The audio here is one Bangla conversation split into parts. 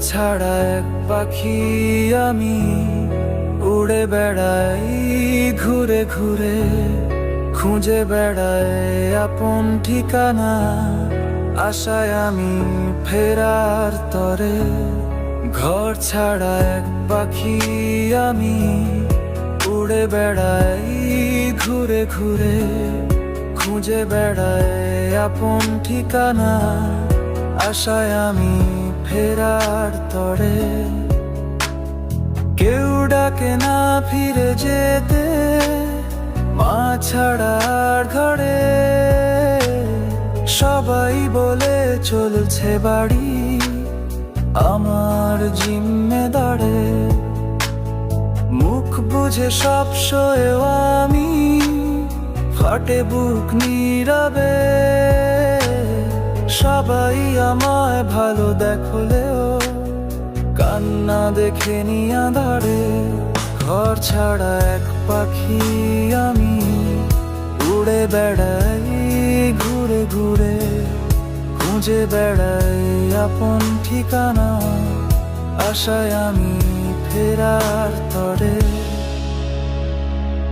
ছাড়া এক পাখি আমি, উড়ে বেড়াই ঘুরে ঘুরে, খুঁজে বেড়াই আপন ঠিকানা, আশায় আমি ফেরার তরে। ঘর ছাড়া এক পাখি আমি, উড়ে বেড়াই ঘুরে ঘুরে, খুঁজে বেড়াই আপন ঠিকানা, আশায় আমি ফেরার তরে। কেউ ডাকে না ফিরে যেতে, মা ছাড়ার ঘরে, সবাই বলে চলছে বাড়ি আমার জিম্মেদারে। মুখ বুঝে সব সয়েও আমি, ফাটে বুক নীরবে, সবাই আমায় ভালো দেখলেও কান্না দেখে নি আঁধারে। ঘর ছাড়া এক পাখি আমি, উড়ে বেড়াই ঘুরে ঘুরে, খুঁজে বেড়াই আপন ঠিকানা, আশায় আমি ফেরার তরে।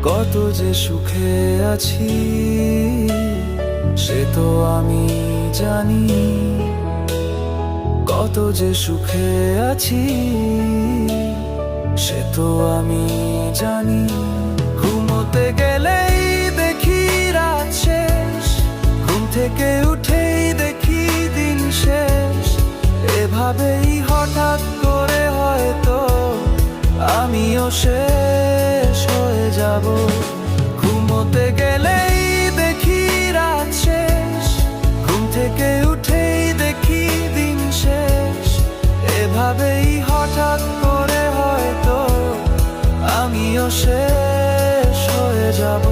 কত যে সুখে আছি সে তো আমি জানি, কত যে সুখে আছি সে তো আমি জানি। ঘুমোতে গেলেই দেখি রাত শেষ, ঘুম থেকে উঠেই দেখি দিন শেষ, এভাবেই হঠাৎ করে হয়তো আমিও শেষ হয়ে যাব। ঘুমোতে গেলেই দেখি রাত শেষ, ঘুম থেকে উঠেই দেখি দিন শেষ, এভাবেই হঠাৎ করে হয়তো আমিও শেষ হয়ে যাব।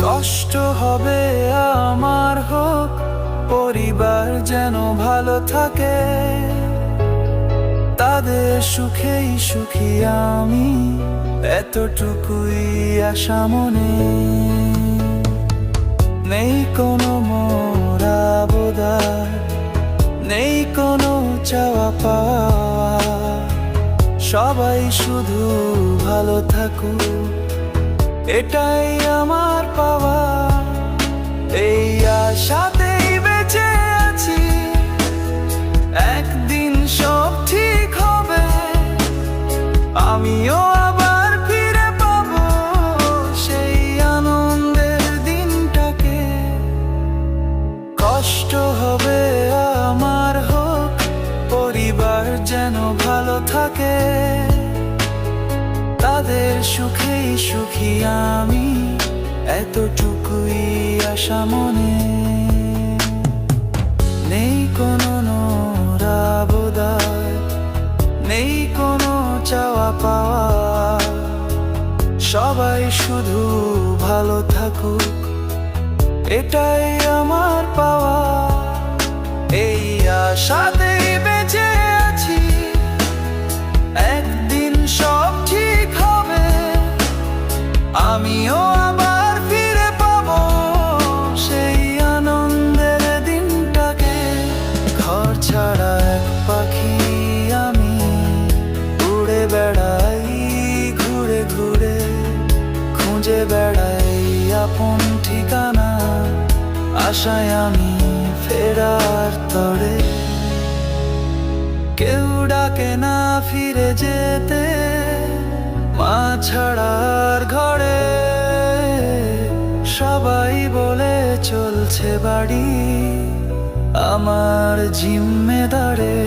কষ্ট হবে আমার হোক, পরিবার যেন ভালো থাকে, তাদের সুখেই সুখী আমি, এতটুকুই আশা মনে। নেই কোনো মোরা বোদার, নেই কোনো চাওয়া পাওয়া, সবাই শুধু ভালো থাকুক এটাই আমার পাওয়া। এই আশাতেই বেঁচে আছি, একদিন সব ঠিক হবে, আমিও আবার ফিরে পাবো সেই আনন্দের দিনটাকে। কষ্ট হবে আমার হোক, পরিবার যেন ভালো থাকে, তাদের সুখেই সুখী আমি, এতটুকুই আশা মনে। নেই কোনো নরাবদার, নেই কোনো চাওয়া পাওয়া, সবাই শুধু ভালো থাকুক এটাই আমার পাওয়া। এই আশাতেই বেঁচে আছি, একদিন সব ঠিক হবে, আমিও আবার ফিরে পাবো সেই আনন্দের দিনটাকে। ঘর ছাড়া এক পাখি আমি, উড়ে বেড়াই ঘুরে ঘুরে, খুঁজে বেড়াই আপন ঠিকানা, আশায় আমি ফেরার তরে। কেউ ডাকে না ফিরে যেতে, মা ছাড়ার ঘরে, সবাই বলে চলছে বাড়ি আমার জিম্মেদারে।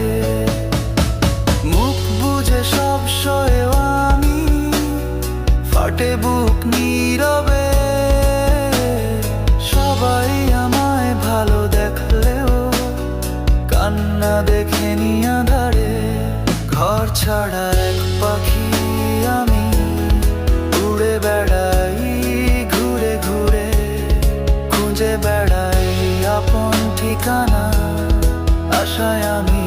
মুখ বুঝে সব সয়েও আমি, ফাটে বুক নীরবে, সবাই আমায় ভালো দেখলেও কান্না দেখে নি আঁধারে। ঘর ছাড়া এক পাখি আমি, উড়ে বেড়াই ঘুরে ঘুরে, খুঁজে বেড়াই আপন ঠিকানা, আশায় আমি